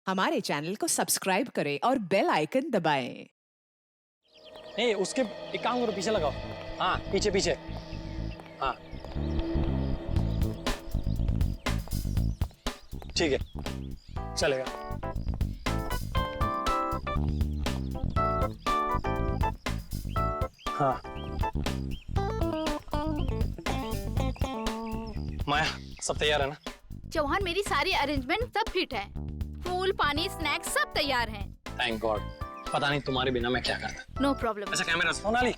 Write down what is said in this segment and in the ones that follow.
हमारे चैनल को सब्सक्राइब करें और बेल आइकन दबाएं। नहीं, उसके एक काम करो, पीछे लगाओ। हाँ, पीछे पीछे। हाँ, ठीक है, चलेगा। हाँ, माया, सब तैयार है ना? चौहान, मेरी सारी अरेंजमेंट सब फिट है। फूल, पानी, स्नैक्स सब तैयार हैं। Thank God. पता नहीं तुम्हारे बिना मैं क्या करता। No problem. अच्छा, कैमरा सोनाली।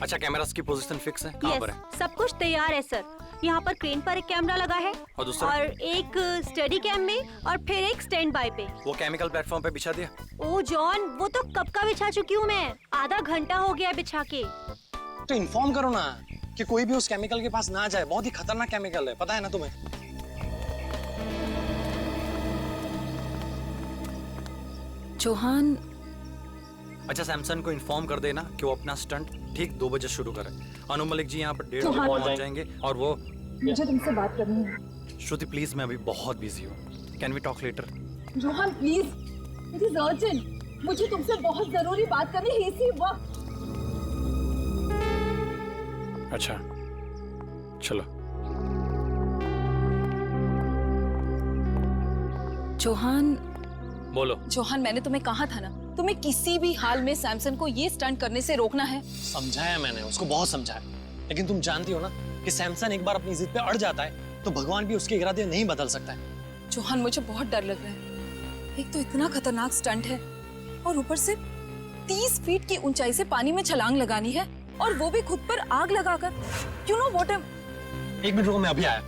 अच्छा, कैमरास की पोजीशन फिक्स है? कहाँ पर है? सब कुछ तैयार है सर। यहाँ पर क्रेन पर एक कैमरा लगा है और दूसरा? और एक स्टडी कैम में और फिर एक स्टैंड बाय पे। वो केमिकल प्लेटफॉर्म पे बिछा दिया? ओ जॉन, वो तो कब का बिछा चुकी हूँ मैं। आधा घंटा हो गया बिछा के। तो इन्फॉर्म करो ना कि कोई भी उस केमिकल के पास ना जाए। बहुत ही खतरनाक केमिकल है, पता है ना तुम्हें? चौहान, अच्छा, सैमसन को इन्फॉर्म कर देना कि वो अपना स्टंट ठीक 2 बजे शुरू करे। अनु मलिक जी यहाँ पर 1:30 बजे पहुँच जाएंगे और वो मुझे तुमसे बात करनी है। श्रुति प्लीज, मैं अभी बहुत बिजी हूँ। Can we talk later? Chauhan please, it is urgent. मुझे तुमसे बहुत जरूरी बात करनी है इसी वक्त। अच्छा, चलो। चौहान, बोलो। चौहान, मैंने तुम्हें कहा था ना, तुम्हें किसी भी हाल में सैमसन को ये स्टंट करने से रोकना है। समझाया मैंने उसको, बहुत समझाया, लेकिन तुम जानती हो ना कि सैमसन एक बार अपनी जिद पे अड़ जाता है तो भगवान भी उसके इरादे नहीं बदल सकता है। चौहान, मुझे बहुत डर लग रहा है। एक तो इतना खतरनाक स्टंट है और ऊपर से 30 फीट की ऊंचाई से पानी में छलांग लगानी है और वो भी खुद पर आग लगाकर। You know what? एक मिनट रुको, मैं अभी आया।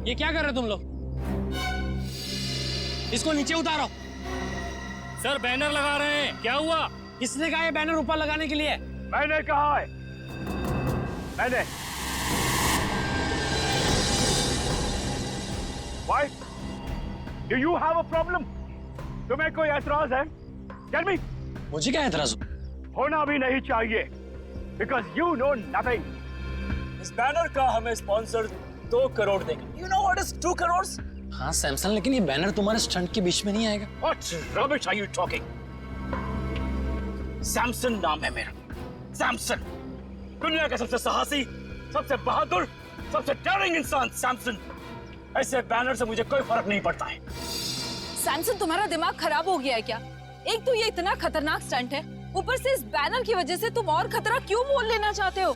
ये क्या कर रहे हो तुम लोग? इसको नीचे उतारो। सर, बैनर लगा रहे हैं। क्या हुआ? किसने कहा ये बैनर ऊपर लगाने के लिए? मैंने कहा है। मैंने। Why? Do you have a problem? तुम्हें कोई ऐतराज है? Tell me. मुझे क्या ऐतराज होना भी नहीं चाहिए, because you know nothing. इस बैनर का हमें स्पॉन्सर 2 करोड़ देगा। You know what is 2 crore? हाँ सैमसन, लेकिन ये बैनर तुम्हारे स्टंट के बीच में नहीं आएगा। What rubbish are you talking? Samson नाम है मेरा, सैमसन। दुनिया का सबसे साहसी, सबसे बहादुर, सबसे डेयरिंग इंसान सैमसन। ऐसे बैनर से मुझे कोई फर्क नहीं पड़ता है। सैमसन, तुम्हारा दिमाग खराब हो गया है क्या? एक तो ये इतना खतरनाक स्टंट है, ऊपर से इस बैनर की वजह से तुम और खतरा क्यों मोल लेना चाहते हो?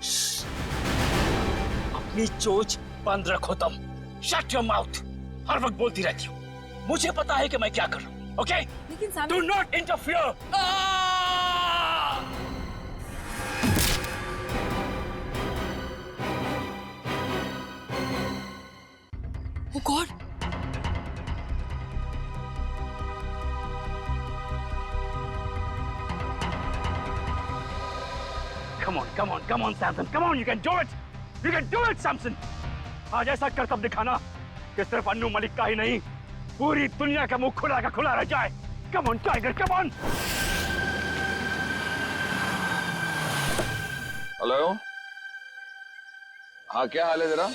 अपनी चोच बंद रखो तुम। Shut your mouth. हर वक्त बोलती रहती हो। मुझे पता है कि मैं क्या कर रहा हूँ, ओके? लेकिन Do not interfere. Oh God! Come on, Samson. Come on, you can do it. You can do it, Samson. आज ऐसा करतब दिखाना कि सिर्फ अन्नू मलिक का ही नहीं, पूरी दुनिया का मुंह खुला का खुला रह जाए। Come on, Tiger, come on. Hello, हाँ क्या हाल है तेरा?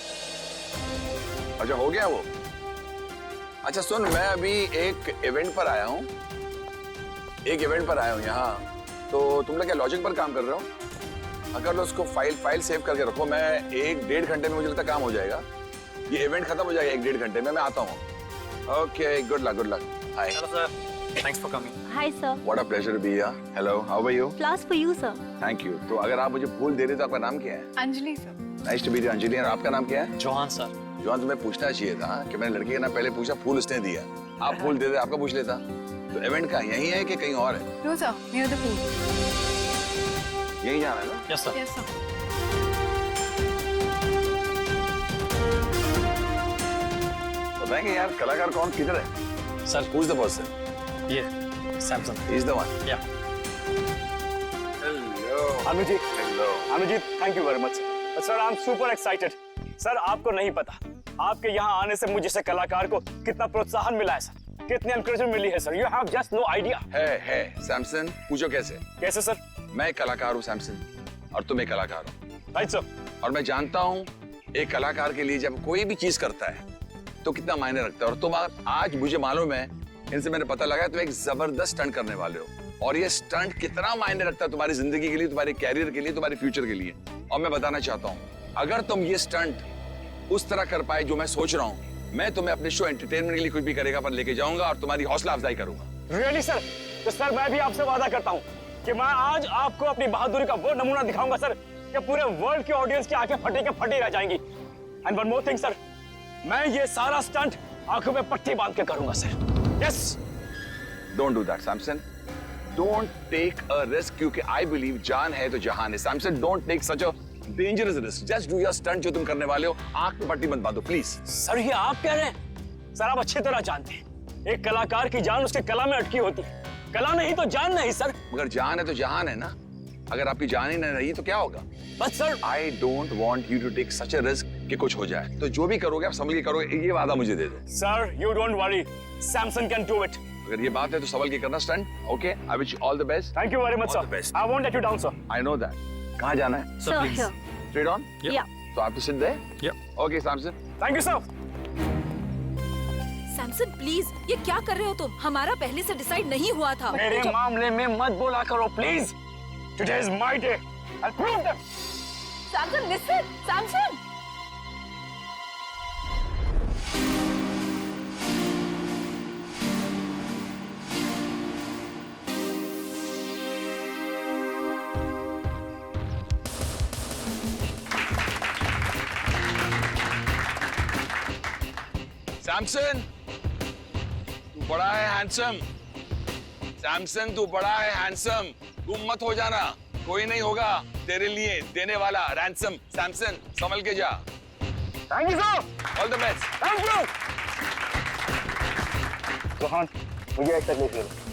अच्छा, हो गया वो? अच्छा सुन, मैं अभी एक इवेंट पर आया हूँ। यहाँ। तो तुम लोग क्या लॉजिक पर काम कर रहे हो? अगर उसको फाइल सेव करके रखो, मैं 1-1.5 घंटे में मुझे लगता काम हो जाएगा। ये इवेंट खत्म हो जाएगा 1-1.5 घंटे में। मैं आता हूँ। Okay, good luck. हाय। चलो sir, thanks for coming. Hi sir. What a pleasure to be here. Hello, how are you? Flowers for you sir. Thank you. तो अगर आप मुझे फूल दे रहे तो आपका नाम क्या है? Anjali sir. Nice to meet you Anjali. और आपका नाम क्या है? चौहान सर। जॉन, तुम्हें पूछना चाहिए था कि मैंने लड़के का नाम पहले पूछा, फूल उसने दिया। आप फूल दे दे, आपका पूछ लेता। तो इवेंट का यही है कि कहीं और है? No sir, near the pool. यही जाना है ना? Yes sir. Yes sir. बताएंगे यार कलाकार कौन किधर है? Sir, Who's the person? ये Samson. He's the one. Yeah. Hello. Anujeet, Hello. Anujeet, thank you very much. Sir, I am super excited. Sir, आपको नहीं पता, आपके यहाँ आने से मुझे से कलाकार को कितना प्रोत्साहन मिला है सर, कितनी एनकरेजमेंट मिली है sir. You have just no idea. है सैमसन, पूछो कैसे? कैसे सर? मैं एक कलाकार हूँ सैमसन, और तुम एक कलाकार हो। Right sir. और मैं जानता हूँ एक कलाकार के लिए जब कोई भी चीज करता है तो कितना मायने रखता है। और तुम आज मुझे मालूम है, इनसे मैंने पता लगा, तुम एक जबरदस्त स्टंट करने वाले हो। और ये स्टंट कितना मायने रखता है तुम्हारी जिंदगी के लिए, तुम्हारे कैरियर के लिए, तुम्हारे फ्यूचर के लिए। और मैं बताना चाहता हूँ, अगर तुम ये स्टंट उस तरह कर पाए जो मैं सोच रहा हूँ, मैं तुम्हें अपने शो एंटरटेनमेंट के लिए कुछ भी करेगा पर लेके जाऊंगा और तुम्हारी हौसला अफजाई करूंगा। Really sir? तो सर मैं भी आपसे वादा करता हूँ कि मैं आज आपको अपनी बहादुरी का वो नमूना दिखाऊंगा सर कि पूरे वर्ल्ड के ऑडियंस की आंखें फटी के फटी रह जाएंगी। And one more thing sir, मैं ये सारा स्टंट आंखों में पट्टी बांध के करूंगा sir. Yes. Don't do that Samson, don't take a risk, क्योंकि आई बिलीव जान है तो जहान है। Samson, don't take such a dangerous risk, just do your stunt जो तुम करने वाले हो। आंख में पट्टी मत बांधो प्लीज। सर ये आप कह रहे हैं? सर आप अच्छी तरह जानते हैं एक कलाकार की जान उसके कला में अटकी होती है, कला नहीं तो जान नहीं सर। मगर जान है तो जहान है ना, अगर आपकी जान ही नहीं रही तो क्या होगा? बस sir I don't want you to take such a risk कि कुछ हो जाए। तो जो भी करोगे आप संभल के करोगे, ये वादा मुझे दे दो। Sir you don't worry, Samson can do it. अगर ये बात है तो संभल के करना stunt. Okay, I wish you all the best. Thank you very much All the sir. best. I won't let you down sir. I know that. कहाँ जाना है? So here. Straight on? Yeah. तो आप तो सिद्ध है? Okay Samson. Thank you sir. Samson please, ये क्या कर रहे हो तुम? हमारा पहले से डिसाइड नहीं हुआ था। मेरे मामले में मत बोला करो please. Today is my day, I prove them. Samson listen, Samson. Samson, तू बड़ा है हैंडसम। सैमसन, तू बड़ा है हैंडसम। तुम मत हो जाना, कोई नहीं होगा तेरे लिए देने वाला रैंसम। सैमसन, संभल के जा। Thank you sir. All the best. Thank you. Rohan, मुझे एक तकलीफ दे।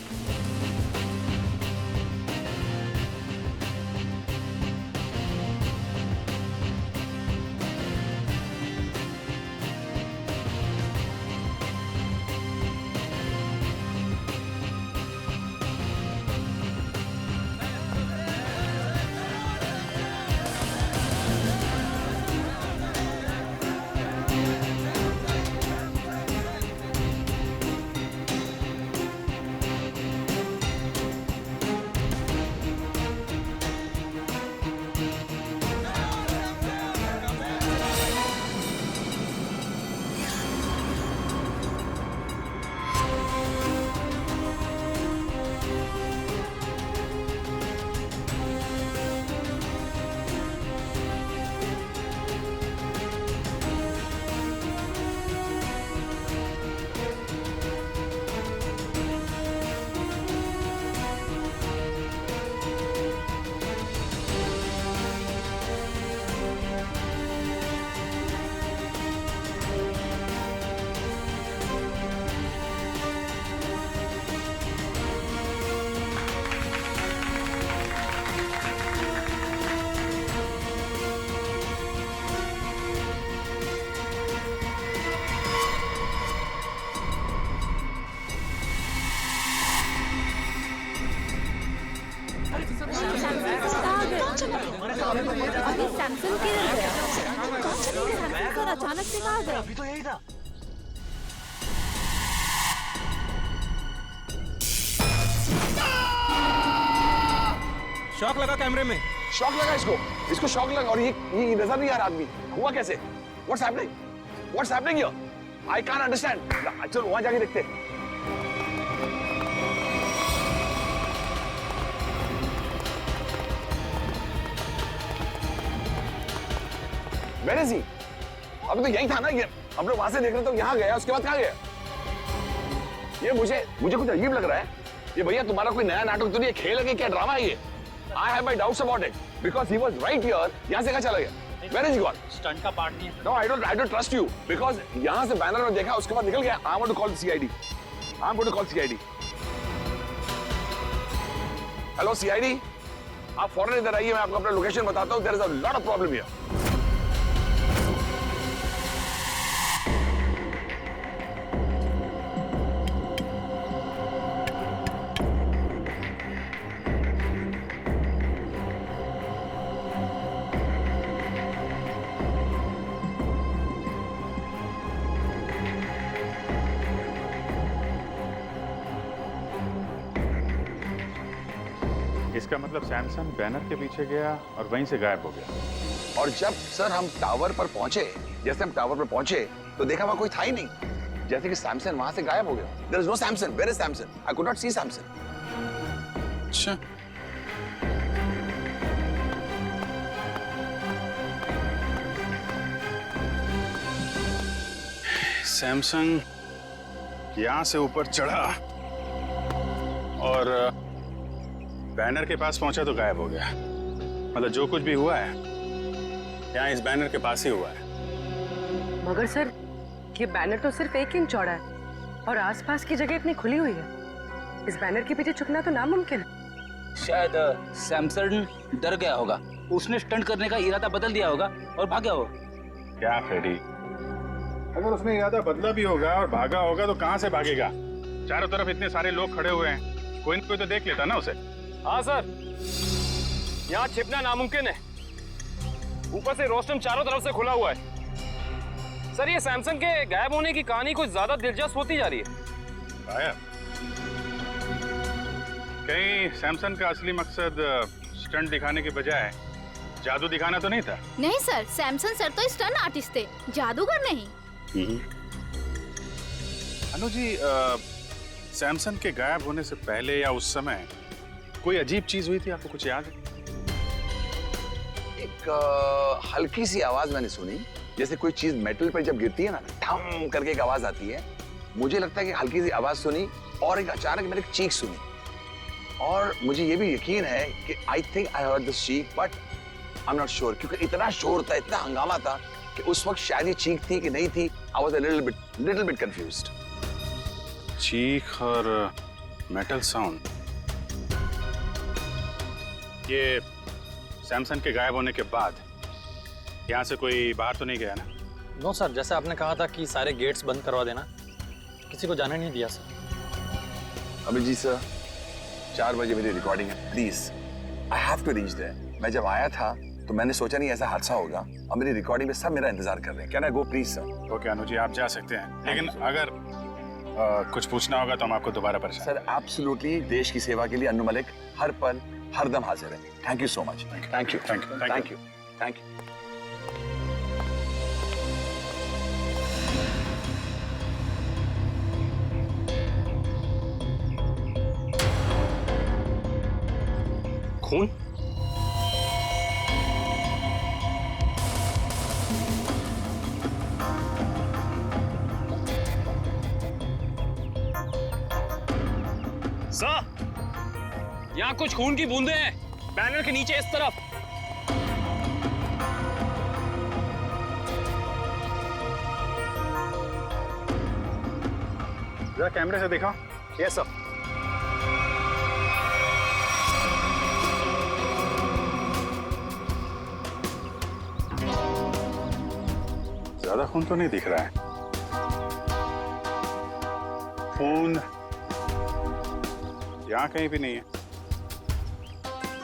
अभी सैमसन किधर गया? कहाँ चले गए सैमसन सर? अचानक से कहाँ गए? अभी तो यही था। शॉक लगा कैमरे में। शॉक लगा इसको शॉक लगा। और ये नजर नहीं आ रहा आदमी, हुआ कैसे? What's happening? What's happening here? I can't understand. चलो वहां जाके देखते हैं। Where is he? अभी तो यही था ना ये। हम लोग वहां से देख रहे तो यहाँ गया, उसके बाद कहाँ गया? ये मुझे कुछ अजीब लग रहा है। ये भैया तुम्हारा कोई नया नाटक तो नहीं, खेल है कि क्या ड्रामा है ये? I have my doubts about it because he was right here. यहाँ से कहाँ चला गया? Where is he gone? Stunt का पार्ट नहीं है। No, I don't trust you because यहाँ से बैनर में देखा, उसके बाद निकल गया। I want to call the CID. I'm going to call CID. Hello CID, आप फौरन इधर आइए, मैं आपको अपना लोकेशन बताता हूँ। There is a lot of problem here. इसका मतलब सैमसन बैनर के पीछे गया और वहीं से गायब हो गया। और जब सर हम टावर पर पहुंचे, जैसे हम टावर पर पहुंचे तो देखा वहां कोई था ही नहीं, जैसे कि सैमसन वहां से गायब हो गया। There is no Samson. Where is Samson? I could not see Samson. अच्छा, सैमसंग यहां से ऊपर चढ़ा और बैनर के पास पहुंचा तो गायब हो गया। मतलब जो कुछ भी हुआ है यहाँ इस बैनर के पास ही हुआ है। मगर सर, ये बैनर तो सिर्फ 1 इंच चौड़ा है और आसपास की जगह इतनी खुली हुई है। इस बैनर के पीछे छुपना तो नामुमकिन है। शायद सैमसन डर गया होगा, उसने स्टंट करने का इरादा बदल दिया होगा और भाग गया होगा। क्या फ्रेडी, अगर उसने इरादा बदला भी होगा और भागा होगा तो कहां से भागेगा? चारों तरफ इतने सारे लोग खड़े हुए हैं, कोई न कोई तो देख लेता ना उसे। हाँ सर, यहाँ छिपना नामुमकिन है। ऊपर से रोस्टम चारों तरफ से खुला हुआ है। सर, ये सैमसंग के गायब होने की कहानी कुछ ज्यादा दिलचस्प होती जा रही है। गायब? कहीं सैमसंग का असली मकसद स्टंट दिखाने के बजाय जादू दिखाना तो नहीं था? नहीं सर, सैमसन सर तो स्टंट आर्टिस्ट थे, जादूगर नहीं। अनु जी, सैमसंग के गायब होने से पहले या उस समय कोई अजीब चीज हुई थी, आपको कुछ याद है? एक हल्की सी आवाज मैंने सुनी, जैसे कोई चीज मेटल पर जब गिरती है ना, ठम करके एक आवाज आती है। मुझे लगता है कि हल्की सी आवाज सुनी और एक अचानक मैंने एक चीख सुनी। और मुझे ये भी यकीन है कि I think I heard this चीख, but I am not sure, क्योंकि इतना शोर था, इतना हंगामा था कि उस वक्त शायद ये चीख थी कि नहीं थी। I was a little bit confused. चीख और मेटल साउंड, ये सैमसंग के गायब होने के बाद यहाँ से कोई बाहर तो नहीं गया ना? नो सर, जैसे आपने कहा था कि सारे गेट्स बंद करवा देना, किसी को जाने नहीं दिया सर। अभिजीत सर, 4 बजे मेरी रिकॉर्डिंग है, please I have to reach there. मैं जब आया था तो मैंने सोचा नहीं ऐसा हादसा होगा, और मेरी रिकॉर्डिंग में सब मेरा इंतजार कर रहे हैं। Can I go please sir? Okay Anu ji, आप जा सकते हैं, लेकिन अगर कुछ पूछना होगा तो हम आपको दोबारा परेशान। सर एब्सोल्युटली, देश की सेवा के लिए अन्नू मलिक हर पल हर दम हाजिर है। Thank you so much. Thank you thank you thank you thank you. खून? सर, यहाँ कुछ खून की बूंदें हैं, बैनर के नीचे इस तरफ। जरा कैमरे से दिखाओ। Yes sir. ज्यादा खून तो नहीं दिख रहा है। खून यहाँ कहीं भी नहीं है।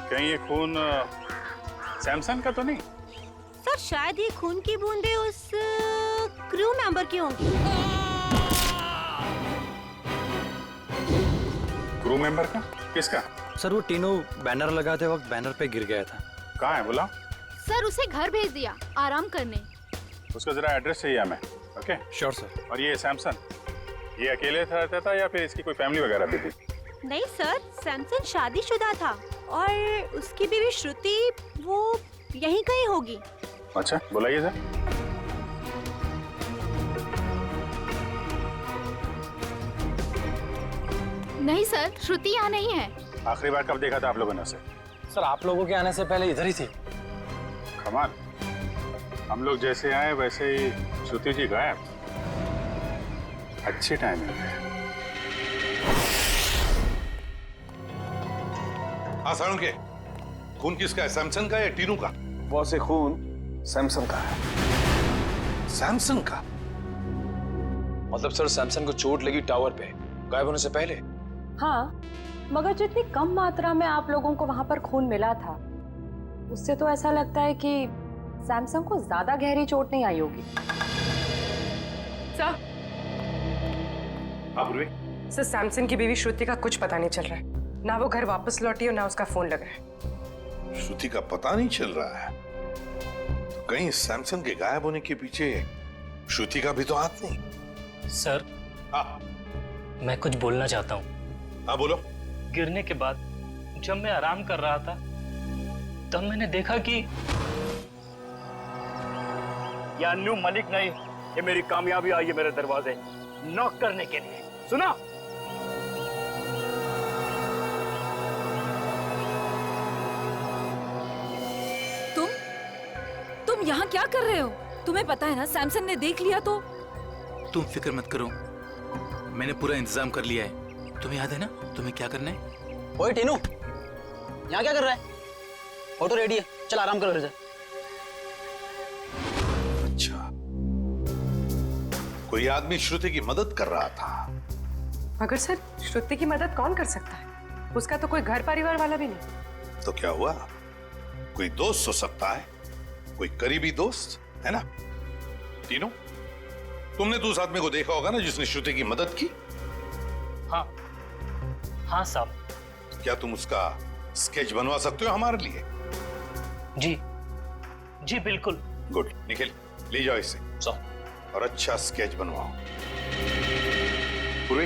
कहीं ये खून सैमसंग का तो नहीं? सर, शायद ये खून की बूंदें उस क्रू मेंबर की होंगी। क्रू मेंबर का? किसका? सर, वो तीनों बैनर लगाते वक्त बैनर पे गिर गया था। कहाँ है बोला? सर, उसे घर भेज दिया आराम करने। उसका जरा एड्रेस चाहिए हमें। Okay sure sir. और ये सैमसंग, ये अकेले रहता था या फिर इसकी कोई फैमिली वगैरह भी थी? नहीं सर, सैमसन शादीशुदा था और उसकी बीवी श्रुति वो यहीं कहीं होगी। अच्छा, बुलाइए सर। नहीं सर, श्रुति यहाँ नहीं है। आखिरी बार कब देखा था आप लोगों ने उसे? सर, आप लोगों के आने से पहले इधर ही थी। कमाल, हम लोग जैसे आए वैसे ही श्रुति जी गायब। अच्छी टाइमिंग है। हाँ सारुण के, खून किसका है, सैमसंग का या टीनू का? बहुत से खून सैमसंग का है। सैमसंग का? मतलब सर, सैमसंग को चोट लगी टावर पे गायब होने से पहले। हाँ, मगर जितनी कम मात्रा में आप लोगों को वहां पर खून मिला था, उससे तो ऐसा लगता है कि सैमसंग को ज्यादा गहरी चोट नहीं आई होगी। सर, सैमसंग की बीवी श्रुति का कुछ पता नहीं चल रहा है। ना वो घर वापस लौटी और ना उसका फोन लगा है। श्रुति का पता नहीं चल रहा है, तो कहीं सैमसन के गायब होने के पीछे श्रुति का भी तो हाथ नहीं। सर, हाँ मैं कुछ बोलना चाहता हूँ। हाँ बोलो। गिरने के बाद जब मैं आराम कर रहा था तब मैंने देखा कि ये अन्नू मलिक नहीं, ये मेरी कामयाबी आई है मेरे दरवाजे नॉक करने के लिए। सुना? तुम यहाँ क्या कर रहे हो? तुम्हें पता है ना सैमसन ने देख लिया तो? तुम फिक्र मत करो, मैंने पूरा इंतजाम कर लिया है। तुम्हें याद है ना तुम्हें क्या करना है? ओए टीनू, यहाँ क्या कर रहा है? ऑटो रेडी है, चल आराम करो। अच्छा, कोई आदमी श्रुति की मदद कर रहा था। मगर सर, श्रुति की मदद कौन कर सकता है? उसका तो कोई घर परिवार वाला भी नहीं। तो क्या हुआ? कोई दोस्त हो सकता है, कोई करीबी दोस्त, है ना? तीनों, तुमने तो उस आदमी को देखा होगा ना जिसने श्रुति की मदद की? हाँ हाँ साहब। क्या तुम उसका स्केच बनवा सकते हो हमारे लिए? जी जी बिल्कुल। गुड, निखिल ले जाओ इसे और अच्छा स्केच बनवाओ। पूरे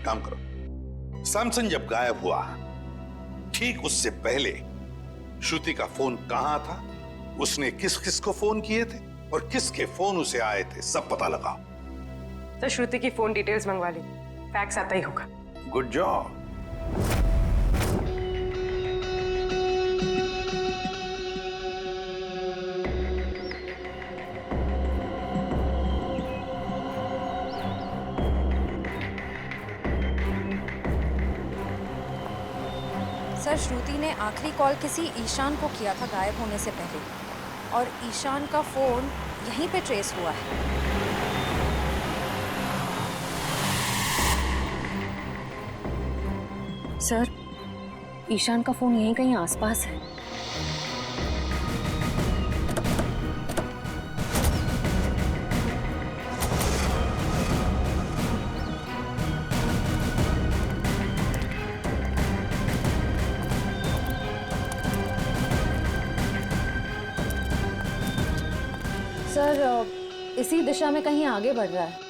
काम करो। सैमसन जब गायब हुआ ठीक उससे पहले श्रुति का फोन कहां था, उसने किस किस को फोन किए थे और किसके फोन उसे आए थे, सब पता लगाओ। सर, श्रुति की फोन डिटेल्स मंगवा ली, फैक्स आता ही होगा। Good job. सर, श्रुति ने आखिरी कॉल किसी ईशान को किया था गायब होने से पहले, और ईशान का फोन यहीं पे ट्रेस हुआ है। सर, ईशान का फोन यहीं कहीं आसपास है। सर, इसी दिशा में कहीं आगे बढ़ रहा है।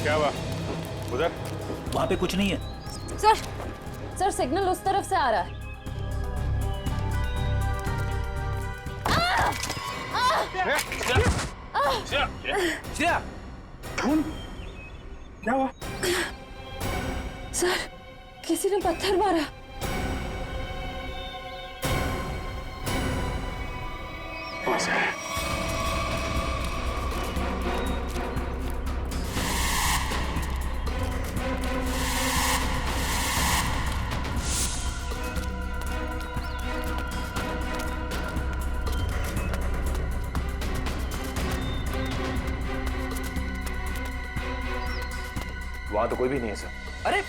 क्या हुआ उधर? वहां पे कुछ नहीं है। सर, सिग्नल उस तरफ से आ रहा है। श्रेया, क्या हुआ? सर, किसी ने पत्थर मारा। वहां तो कोई भी नहीं है सर। अरे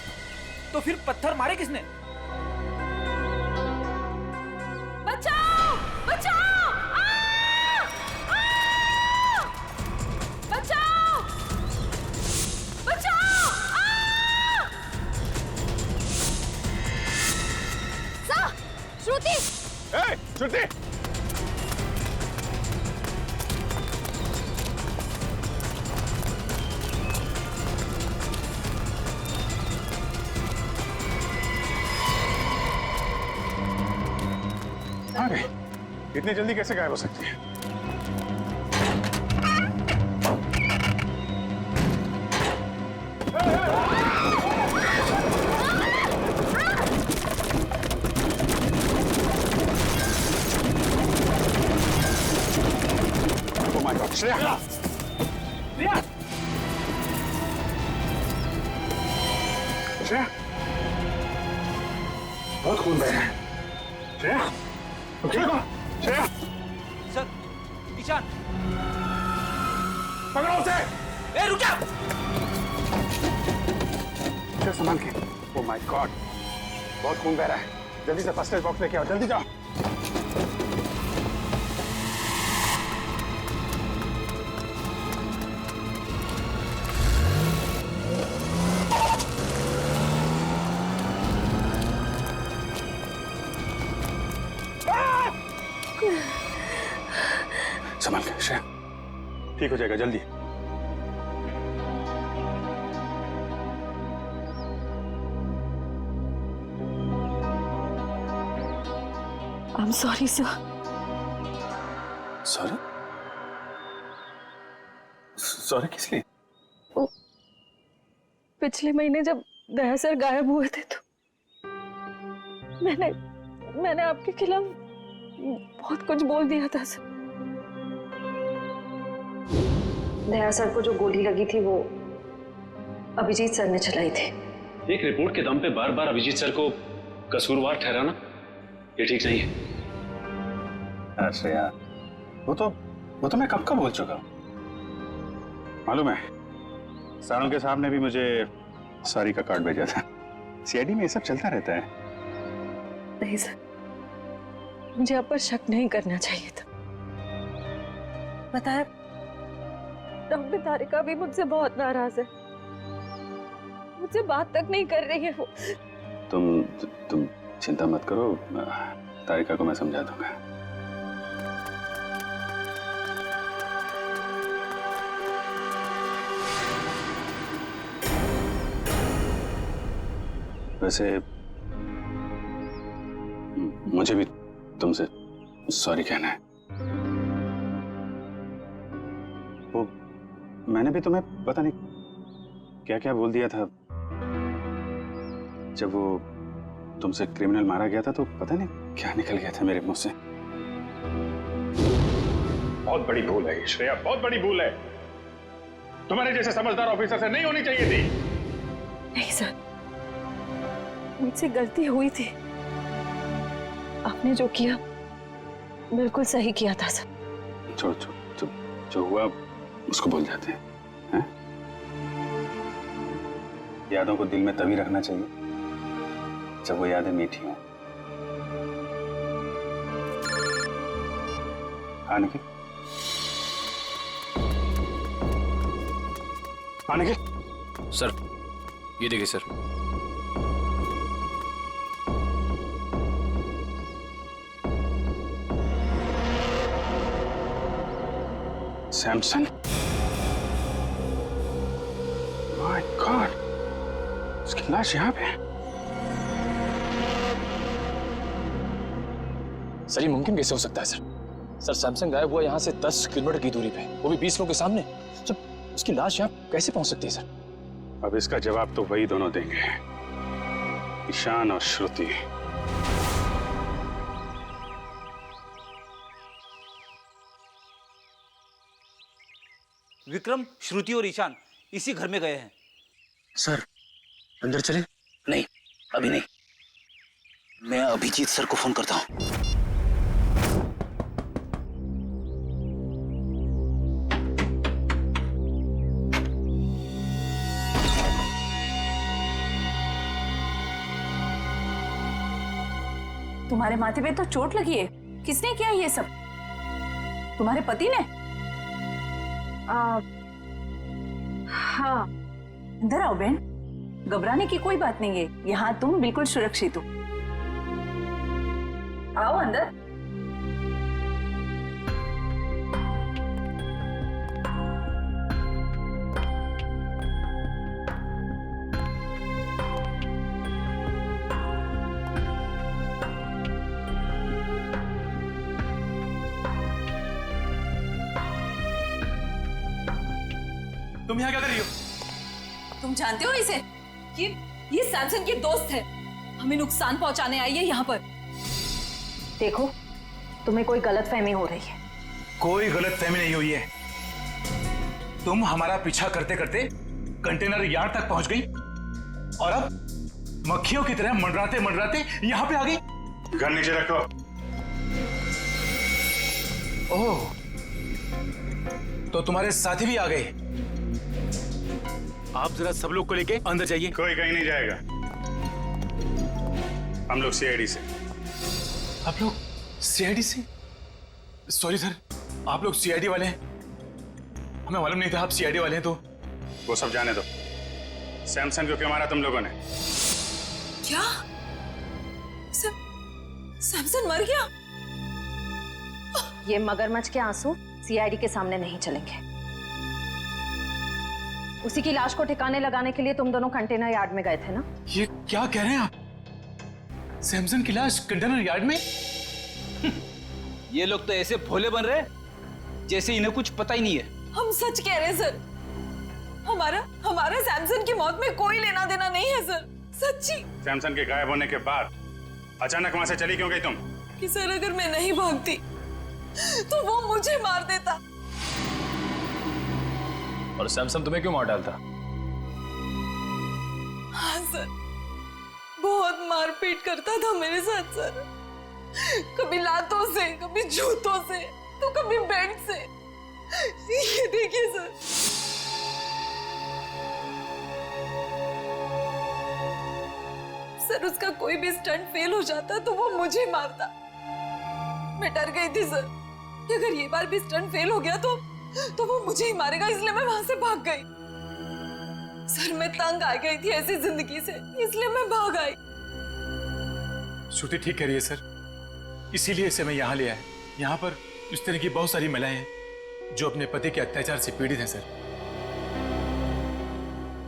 तो फिर पत्थर मारे किसने? बचाओ! बचाओ! बचाओ! बचाओ! सर, श्रुति! श्रुति! इतनी जल्दी कैसे गायब हो सकती है? Oh my God, Shreya! Shreya! बहुत खून बह रहा है। श्रेया! श्रेया! सर, ईशान, पकड़ो उसे। ए रुक जा। चल संभाल के। ओह माय गॉड, बहुत खून बह रहा है। जल्दी से फर्स्ट एड बॉक्स लेके आओ, जल्दी जाओ। संभाल के श्रेया, ठीक हो जाएगा जल्दी। I'm sorry, sir. Sorry? Sorry किस लिए? पिछले महीने जब दया सर गायब हुए थे तो मैंने आपके खिलाफ बहुत कुछ बोल दिया था सर। दया सर को जो गोली लगी थी वो अभिजीत सर ने चलाई थी। एक रिपोर्ट के दम पे बार बार अभिजीत सर को कसूरवार ठहराना ये ठीक नहीं है। श्रेया, वो तो मैं कब का बोल चुका हूँ। मालूम है, सारंग के साहब ने भी मुझे सॉरी का कार्ड भेजा था। सीआईडी में ये सब चलता रहता है। नहीं सर, मुझे आप पर शक नहीं करना चाहिए था। बताया, डॉक्टर तारिका भी मुझसे बहुत नाराज है, मुझसे बात तक नहीं कर रही है वो। तुम चिंता मत करो, तारिका को मैं समझा दूंगा। वैसे मुझे भी तुमसे सॉरी कहना है। वो मैंने भी तुम्हें पता नहीं क्या क्या बोल दिया था। जब वो तुमसे क्रिमिनल मारा गया था तो पता नहीं क्या निकल गया था मेरे मुंह से। बहुत बड़ी भूल है श्रेया, बहुत बड़ी भूल है। तुम्हारे जैसे समझदार ऑफिसर से नहीं होनी चाहिए थी। नहीं सर, मुझसे गलती हुई थी। आपने जो किया बिल्कुल सही किया था सर। छोड़, जो हुआ उसको भूल जाते हैं। यादों को दिल में तभी रखना चाहिए जब वो यादें मीठी हों। हाँ निखिल, सर ये देखिए सर। सैमसन, माय गॉड, उसकी लाश यहाँ पे है। सर ये मुमकिन कैसे हो सकता है सर? सर सैमसंग गायब हुआ यहाँ से 10 किलोमीटर की दूरी पे, वो भी 20 लोगों के सामने। सर उसकी लाश यहाँ कैसे पहुंच सकती है सर? अब इसका जवाब तो वही दोनों देंगे, ईशान और श्रुति। विक्रम, श्रुति और ईशान इसी घर में गए हैं। सर अंदर चले? नहीं, अभी नहीं। मैं अभिजीत सर को फोन करता हूँ। तुम्हारे माथे पे तो चोट लगी है, किसने किया ये सब? तुम्हारे पति ने? हाँ। अंदर आओ बहन, घबराने की कोई बात नहीं है, यहाँ तुम बिल्कुल सुरक्षित हो। आओ अंदर। तुम यहाँ क्या कर रही हो? तुम जानते हो इसे? ये सैमसन के दोस्त है, हमें नुकसान पहुंचाने आई है यहाँ पर। देखो, तुम्हें कोई गलतफहमी हो रही है। कोई गलतफहमी नहीं हुई है। तुम हमारा पीछा करते करते कंटेनर यार्ड तक पहुंच गई और अब मक्खियों की तरह मंडराते मंडराते यहाँ पे आ गई। गन नीचे रखो। ओह, तो तुम्हारे साथी भी आ गए। आप जरा सब लोग को लेके अंदर जाइए। कोई कहीं नहीं जाएगा, हम लोग सीआईडी से। आप लोग सीआईडी से? सॉरी सर, आप लोग सीआईडी वाले हैं? हमें मालूम नहीं था आप सीआईडी वाले हैं। तो वो सब जाने दो। सैमसन को क्यों मारा तुम लोगों ने? क्या सैमसन मर गया? ये मगरमच्छ के आंसू सीआईडी के सामने नहीं चलेंगे। उसी की लाश को ठिकाने लगाने के लिए तुम दोनों कंटेनर यार्ड में गए थे ना? ये क्या कह रहे हैं आप? सैमसन की लाश कंटेनर यार्ड में? ये लोग तो ऐसे भोले बन रहे जैसे इन्हें कुछ पता ही नहीं है। हम सच कह रहे हैं सर, हमारा सैमसन की मौत में कोई लेना देना नहीं है सर, सच्ची। सैमसन के गायब होने के बाद अचानक वहां से चली क्यों गई तुम? कि सर अगर मैं नहीं भागती तो वो मुझे मार देता। और सैमसन तुम्हें क्यों मार डालता? हाँ सर, बहुत मारपीट करता था मेरे साथ सर, कभी लातों से, कभी जूतों से, तो कभी बेल्ट से। ये देखिए सर। सर उसका कोई भी स्टंट फेल हो जाता तो वो मुझे मारता। मैं डर गई थी सर कि अगर ये बार भी स्टंट फेल हो गया तो वो मुझे ही मारेगा, इसलिए मैं वहां से भाग गई। सर मैं तंग आ गई थी ऐसी जिंदगी से, इसलिए मैं भाग आई। श्रुति ठीक कह रही है सर, इसीलिए इसे मैं यहाँ ले आया। यहाँ पर इस तरह की बहुत सारी महिलाएं हैं जो अपने पति के अत्याचार से पीड़ित हैं सर।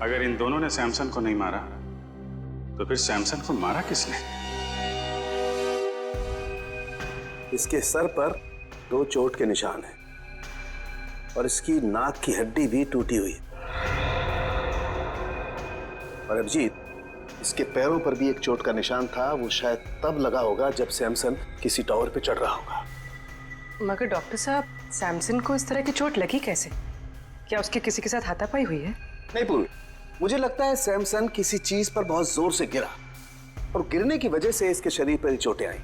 अगर इन दोनों ने सैमसन को नहीं मारा तो फिर सैमसन को मारा किसने? इसके सर पर 2 चोट के निशान हैं और इसकी नाक की हड्डी भी टूटी हुई है। और अभिजीत, इसके पैरों पर भी एक चोट का निशान था, वो शायद तब लगा होगा जब सैमसन किसी टावर पे चढ़ रहा होगा। मगर डॉक्टर साहब, सैमसन को इस तरह की चोट लगी कैसे? क्या उसके किसी के साथ हाथापाई हुई है? नहीं पूर्वी, मुझे लगता है सैमसन किसी चीज पर बहुत जोर से गिरा और गिरने की वजह से इसके शरीर पर चोटें आई।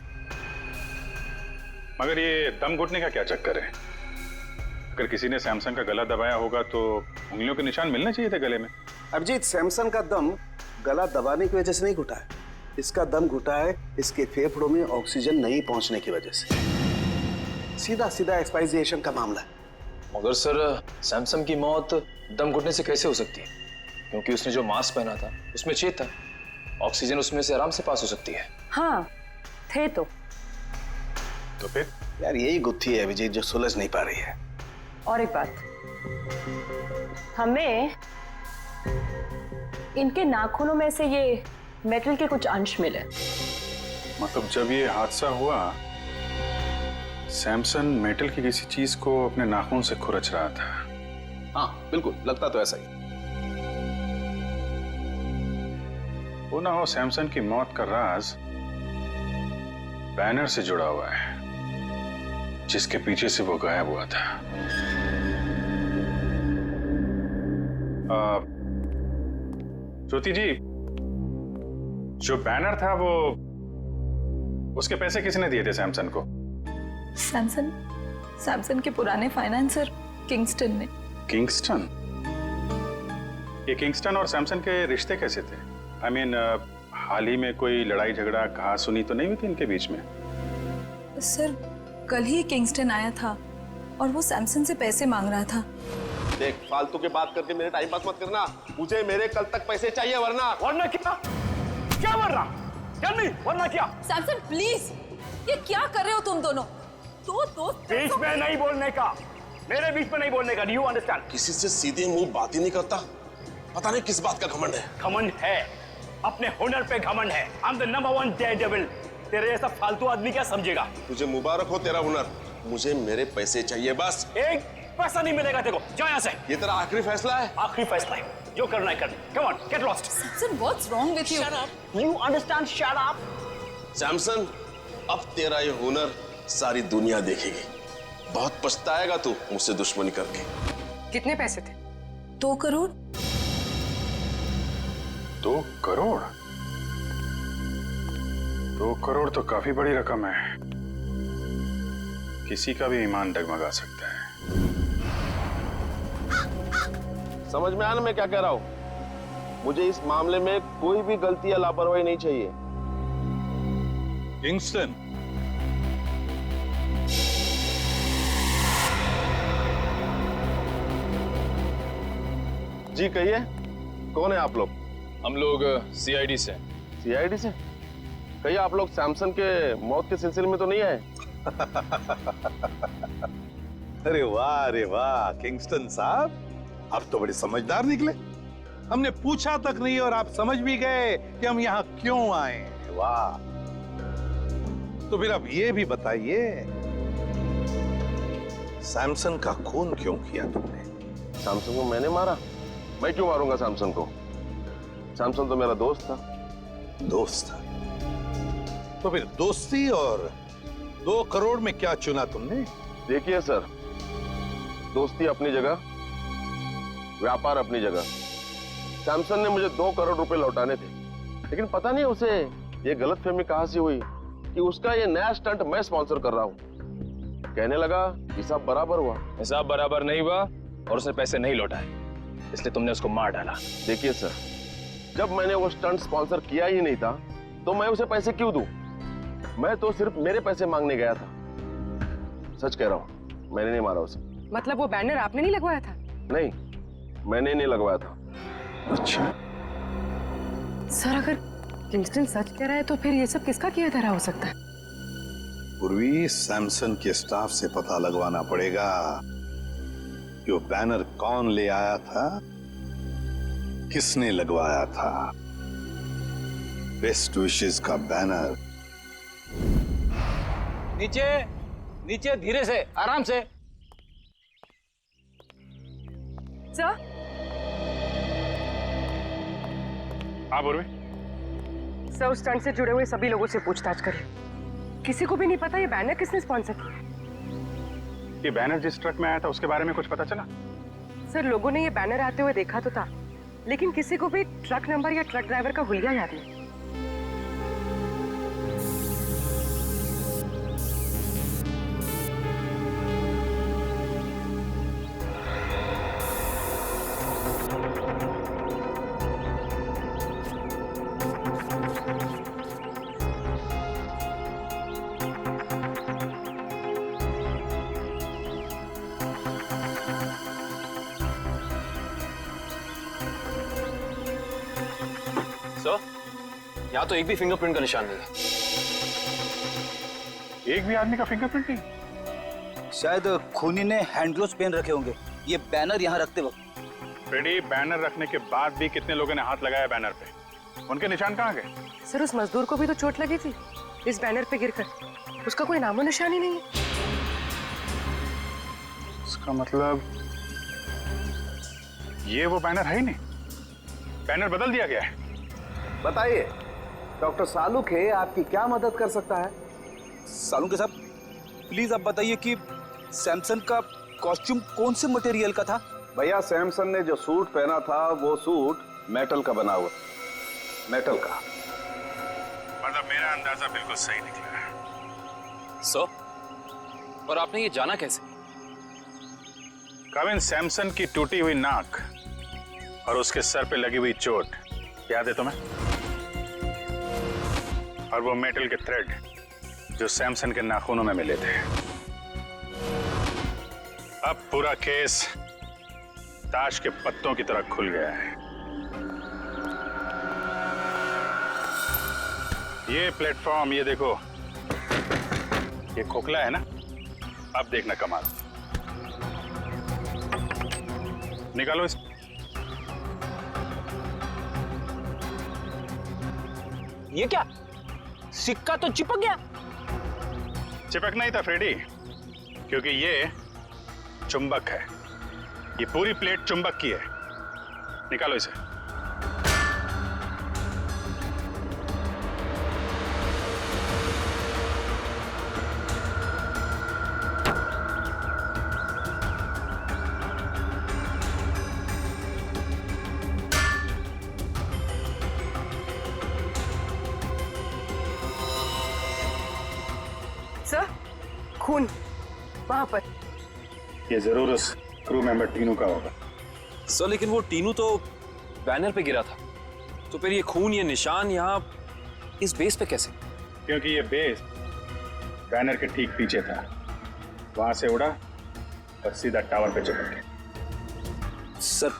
मगर ये दम घुटने का क्या चक्कर है? अगर किसी ने सैमसन का गला दबाया होगा तो उंगलियों के निशान मिलने चाहिए थे गले में। अभिजीत, सैमसन का दम गला दबाने की वजह से नहीं घुटा है, इसका दम घुटा है इसके फेफड़ों में ऑक्सीजन नहीं पहुंचने की वजह से। सीधा सीधा एक्सपायरिएशन का मामला है। मगर सर, सैमसन की मौत दम घुटने से कैसे हो सकती है? क्योंकि उसने जो मास्क पहना था उसमें छेद था, ऑक्सीजन उसमें से आराम से पास हो सकती है। हाँ थे तो फिर यार यही गुत्थी है अभिजीत जो सुलझ नहीं पा रही है। और एक बात, हमें इनके नाखूनों में से ये मेटल के कुछ अंश मिले। मतलब जब ये हादसा हुआ सैमसन मेटल की किसी चीज को अपने नाखून से खुरच रहा था। हाँ बिल्कुल, लगता तो ऐसा ही। वो ना हो सैमसन की मौत का राज बैनर से जुड़ा हुआ है जिसके पीछे से वो गायब हुआ था। ज्योति जी, जो बैनर था वो उसके पैसे किसने दिए थे सैमसन को? सैमसन के पुराने फाइनेंसर किंगस्टन ने। किंगस्टन? ये किंगस्टन और सैमसन के रिश्ते कैसे थे? I mean, हाल ही में कोई लड़ाई झगड़ा कहा सुनी तो नहीं हुई थी इनके बीच में? सर कल ही किंगस्टन आया था और वो सैमसन से पैसे मांग रहा था। देख, फालतू की बात करके मेरे टाइम पास मत करना, मुझे मेरे कल तक पैसे चाहिए, वरना क्या वरना? वरना क्या? सैमसन प्लीज, ये क्या कर रहे हो तुम दोनों? बीच में नहीं बोलने का, मेरे बीच में नहीं बोलने का। Do you understand? किसी से सीधे मुंह बात ही नहीं करता, पता नहीं किस बात का घमंड है। घमंड है, अपने हुनर पे घमंड है। I am the number 1 Daredevil. तेरे जैसा फालतू आदमी क्या समझेगा? तुझे मुबारक हो तेरा हुनर, मुझे मेरे पैसे चाहिए बस। एक पैसा नहीं मिलेगा तेरे को, जा यहाँ से। ये तेरा आखिरी फैसला है? आखिरी फैसला है, जो करना है कर। Come on, get lost. Samson, what's wrong with you? Shut up. You understand? Shut up. Samson, अब तेरा ये हुनर सारी दुनिया देखेगी। बहुत पछताएगा तू मुझसे दुश्मनी करके। कितने पैसे थे? 2 करोड़। 2 करोड़? 2 करोड़ तो काफी बड़ी रकम है, किसी का भी ईमान डगमगा सकता है। समझ में आना मैं क्या कह रहा हूँ? मुझे इस मामले में कोई भी गलती या लापरवाही नहीं चाहिए। किंगस्टन, जी कहिए, कौन है आप लोग? हम लोग सीआईडी से। सीआईडी से? कहिए, आप लोग सैमसन के मौत के सिलसिले में तो नहीं आए? अरे वाह किंगस्टन साहब, आप तो बड़े समझदार निकले। हमने पूछा तक नहीं और आप समझ भी गए कि हम यहाँ क्यों आए। वाह। तो फिर अब ये भी बताइए, सैमसन का खून क्यों किया तुमने? सैमसन को मैंने मारा? मैं क्यों मारूंगा सैमसन को? सैमसन तो मेरा दोस्त था। दोस्त था? तो फिर दोस्ती और 2 करोड़ में क्या चुना तुमने? देखिए सर, दोस्ती अपनी जगह, व्यापार अपनी जगह। सैमसन ने मुझे 2 करोड़ रुपए लौटाने थे, लेकिन पता नहीं उसे ये गलतफहमी कहां से हुई कि उसका ये नया स्टंट मैं स्पॉन्सर कर रहा हूं। कहने लगा हिसाब बराबर हुआ। हिसाब बराबर नहीं हुआ और उसने पैसे नहीं लौटाए, इसलिए तुमने उसको मार डाला। देखिए सर, जब मैंने वो स्टंट स्पॉन्सर किया ही नहीं था तो मैं उसे पैसे क्यों दूं? मैं तो सिर्फ मेरे पैसे मांगने गया था। सच कह रहा हूं, मैंने नहीं मारा उसे। मतलब वो बैनर आपने नहीं लगवाया था? नहीं, मैंने नहीं लगवाया था। अच्छा सर, अगर किंगस्टन सच कह रहा है तो फिर ये सब किसका किया धरा हो सकता है? पूर्वी, सैमसन के स्टाफ से पता लगवाना पड़ेगा कि वो बैनर कौन ले आया था, किसने लगवाया था। बेस्ट विशेस का बैनर। नीचे नीचे, धीरे से, आराम से। सर? हाँ पूर्वी। सर, उस स्टंट से जुड़े हुए सभी लोगों से पूछताछ करें। किसी को भी नहीं पता ये बैनर किसने स्पॉन्सर किया। ये बैनर जिस ट्रक में आया था उसके बारे में कुछ पता चला? सर, लोगों ने ये बैनर आते हुए देखा तो था, लेकिन किसी को भी ट्रक नंबर या ट्रक ड्राइवर का हुलिया याद नहीं। यहाँ तो एक भी फिंगरप्रिंट का निशान नहीं है। एक भी आदमी का फिंगरप्रिंट नहीं? शायद खूनी ने हैंड ग्लोव्स पहन रखे होंगे ये बैनर यहाँ रखते वक्त। फ्रेडी, बैनर रखने के बाद भी कितने लोगों ने हाथ लगाया बैनर पे? उनके निशान कहाँ गए? सर, उस मजदूर को भी तो चोट लगी थी इस बैनर पे गिरकर। उसका कोई नामो निशान ही नहीं है। इसका मतलब ये वो बैनर है ही नहीं, बैनर बदल दिया गया है। बताइए डॉक्टर सालुखे, आपकी क्या मदद कर सकता है? सालुखे साहब, प्लीज आप बताइए कि सैमसन का कॉस्ट्यूम कौन से मटेरियल का था? भैया, सैमसन ने जो सूट पहना था वो सूट मेटल का बना हुआ। मेटल का। मतलब मेरा अंदाजा बिल्कुल सही निकला है। सर, और आपने ये जाना कैसे? कविन, सैमसन की टूटी हुई नाक और उसके सर पे लगी हुई चोट याद है तुम्हें? और वो मेटल के थ्रेड जो सैमसन के नाखूनों में मिले थे। अब पूरा केस ताश के पत्तों की तरह खुल गया है। ये प्लेटफॉर्म, ये देखो, ये खोखला है ना? अब देखना कमाल। निकालो इस। ये क्या? सिक्का तो चिपक गया। चिपकना ही था फ्रेडी, क्योंकि ये चुंबक है। ये पूरी प्लेट चुंबक की है। निकालो इसे। सर, खून वहां पर। ये जरूर उस क्रू मेंबर तीनों का होगा। सर लेकिन वो टीनू तो बैनर पे गिरा था, तो फिर ये खून, ये निशान यहाँ इस बेस पे कैसे? क्योंकि ये बेस बैनर के ठीक पीछे था, वहां से उड़ा और सीधा टावर पे चिपक गया। सर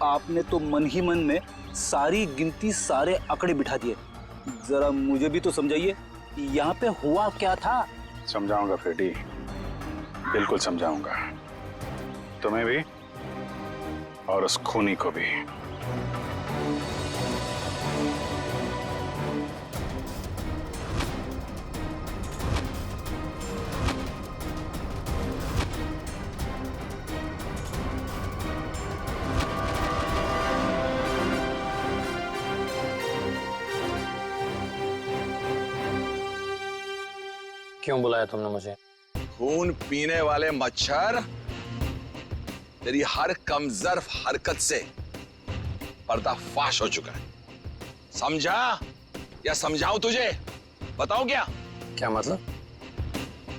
आपने तो मन ही मन में सारी गिनती, सारे आंकड़े बिठा दिए। जरा मुझे भी तो समझाइए यहाँ पे हुआ क्या था। समझाऊंगा फ्रेडी, बिल्कुल समझाऊंगा, तुम्हें भी और उस खूनी को भी। क्यों बुलाया तुमने मुझे? खून पीने वाले मच्छर, तेरी हर कमजोर हरकत से पर्दाफाश हो चुका है। समझा या समझाऊं तुझे? बताओ क्या? क्या मतलब?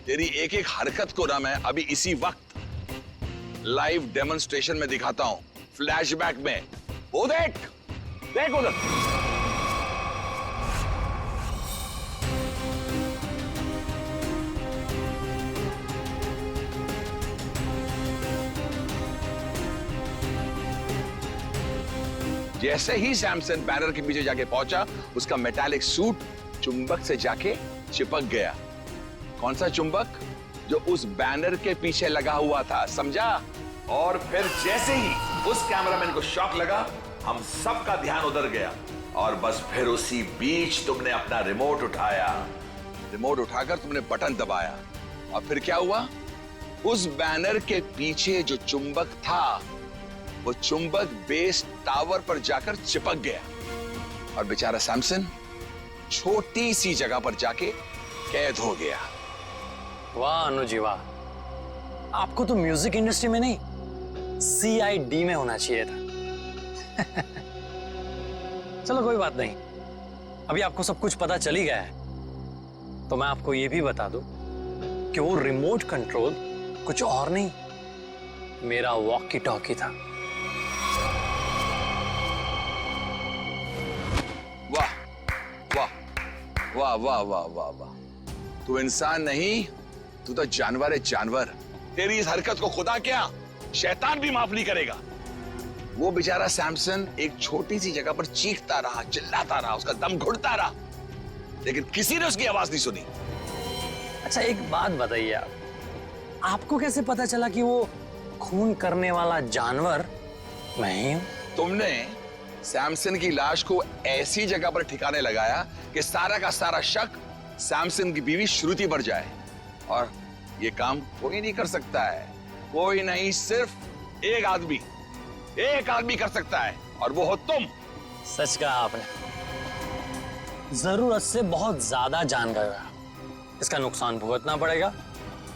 तेरी एक एक हरकत को ना मैं अभी इसी वक्त लाइव डेमोन्स्ट्रेशन में दिखाता हूं, फ्लैशबैक में। वो देख, देख उधर। जैसे ही सैमसन बैनर के पीछे जाके पहुंचा, उसका मेटालिक सूट चुंबक से जाके चिपक गया। कौन सा चुंबक? जो उस बैनर के पीछे लगा हुआ था, समझा? और फिर जैसे ही उस कैमरामैन को शॉक लगा, हम सबका ध्यान उधर गया और बस फिर उसी बीच तुमने अपना रिमोट उठाया। रिमोट उठाकर तुमने बटन दबाया और फिर क्या हुआ? उस बैनर के पीछे जो चुंबक था, वो चुंबक बेस टावर पर जाकर चिपक गया और बेचारा सैमसन छोटी सी जगह पर जाके कैद हो गया। वाह अनुजी वाह, आपको तो म्यूजिक इंडस्ट्री में नहीं, CID में होना चाहिए था। चलो कोई बात नहीं, अभी आपको सब कुछ पता चल ही गया है, तो मैं आपको ये भी बता दूं कि वो रिमोट कंट्रोल कुछ और नहीं, मेरा वॉकी टॉकी था। वाह वाह वाह वाह वाह वाह वाह, तू इंसान नहीं, तू तो जानवर है, जानवर। तेरी इस हरकत को खुदा क्या शैतान भी माफ नहीं करेगा। वो बेचारा सैमसन एक छोटी सी जगह पर चीखता रहा, चिल्लाता रहा, उसका दम घुटता रहा, लेकिन किसी ने उसकी आवाज नहीं सुनी। अच्छा एक बात बताइए, आपको कैसे पता चला कि वो खून करने वाला जानवर मैं ही हूं? तुमने सैमसन की लाश को ऐसी जगह पर ठिकाने लगाया कि सारा का सारा शक सैमसन की बीवी श्रुति पर जाए, और ये काम कोई नहीं कर सकता है। कोई नहीं, सिर्फ एक आदमी कर सकता है, और वो हो तुम। सच कहा आपने, जरूरत से बहुत ज्यादा जान गए। इसका नुकसान भुगतना पड़ेगा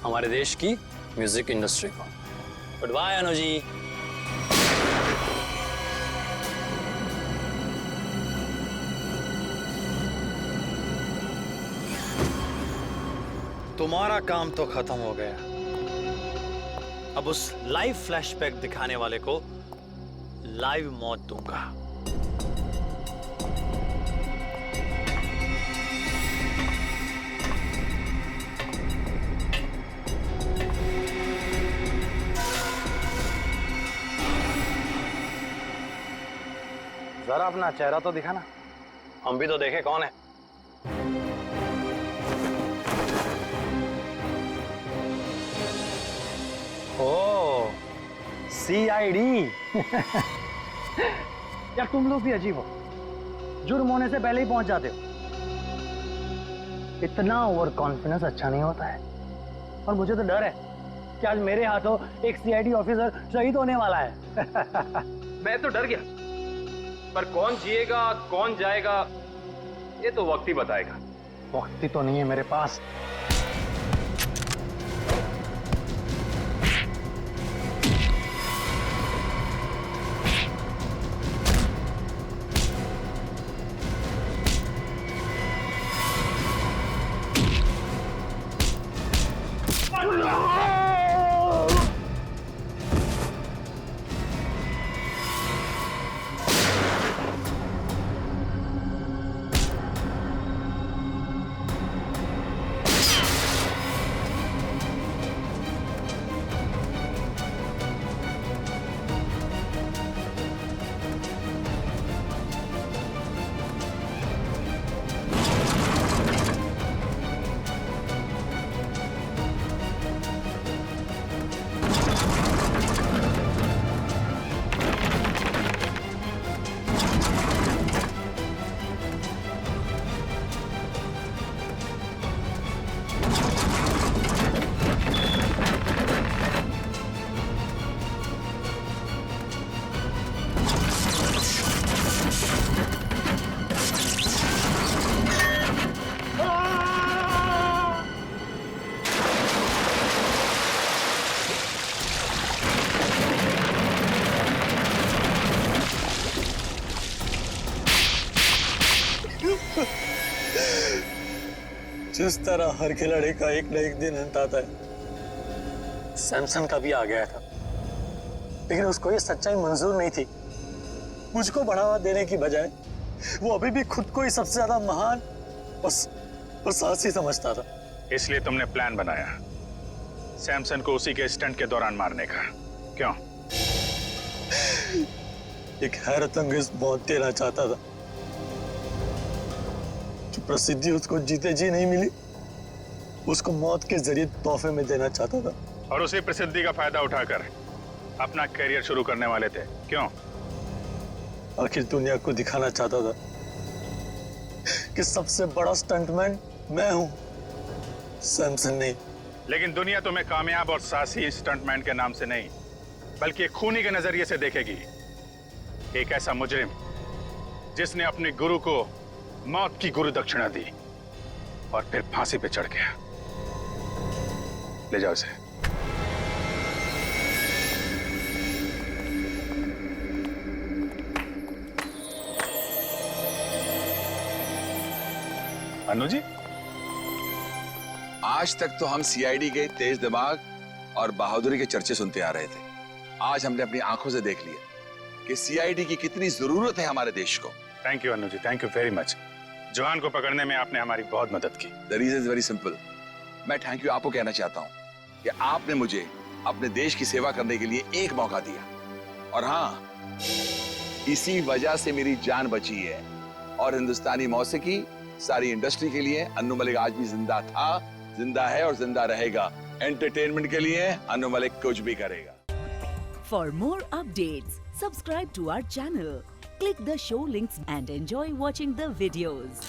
हमारे देश की म्यूजिक इंडस्ट्री को। Good bye Anuji. तुम्हारा काम तो खत्म हो गया, अब उस लाइव फ्लैशबैक दिखाने वाले को लाइव मौत दूंगा। जरा अपना चेहरा तो दिखाना, हम भी तो देखे कौन है। ओ CID। यार तुम लोग भी अजीब हो, जुर्म होने से पहले ही पहुंच जाते हो। इतना ओवर कॉन्फिडेंस अच्छा नहीं होता है, और मुझे तो डर है कि आज मेरे हाथों एक CID ऑफिसर शहीद होने वाला है। मैं तो डर गया, पर कौन जिएगा कौन जाएगा ये तो वक्त ही बताएगा। वक्त ही तो नहीं है मेरे पास। जिस तरह हर खिलाड़ी का एक न एक दिन अंत आता है, सैमसन का भी आ गया था, लेकिन उसको ये सच्चाई मंजूर नहीं थी। मुझको बढ़ावा देने की बजाय वो अभी भी खुद को ही सबसे ज्यादा महान और साहसी समझता था। इसलिए तुमने प्लान बनाया सैमसन को उसी के स्टंट के दौरान मारने का, क्यों? एक हैरतअंगेज मौत देना चाहता था। जो प्रसिद्धि उसको जीते जी नहीं मिली, उसको मौत के जरिए तोहफे में देना चाहता था। और उसी प्रसिद्धि का फायदा उठाकर अपना करियर शुरू करने वाले थे, क्यों? आखिर दुनिया को दिखाना चाहता था कि सबसे बड़ा स्टंटमैन मैं हूं, सैमसन नहीं। लेकिन दुनिया तुम्हें कामयाब और साहसी स्टंटमैन के नाम से नहीं, बल्कि एक खूनी के नजरिए से देखेगी। एक ऐसा मुजरिम जिसने अपने गुरु को मौत की गुरु दक्षिणा दी और फिर फांसी पे चढ़ गया। ले जाओ इसे। अनु जी, आज तक तो हम सीआईडी के तेज दिमाग और बहादुरी के चर्चे सुनते आ रहे थे। आज हमने अपनी आंखों से देख लिया कि सीआईडी की कितनी जरूरत है हमारे देश को। Thank you Anu ji, thank you very much. जवान को पकड़ने में आपने हमारी बहुत मदद की। The reason is very simple. मैं थैंक यू आपको कहना चाहता हूँ कि आपने मुझे अपने देश की सेवा करने के लिए एक मौका दिया, और हाँ, इसी वजह से मेरी जान बची है। और हिंदुस्तानी मौसीकी, सारी इंडस्ट्री के लिए अन्नू मलिक आज भी जिंदा था, जिंदा है और जिंदा रहेगा। एंटरटेनमेंट के लिए अन्नू मलिक कुछ भी करेगा। For more updates, subscribe to our channel, click the show links and enjoy watching the videos.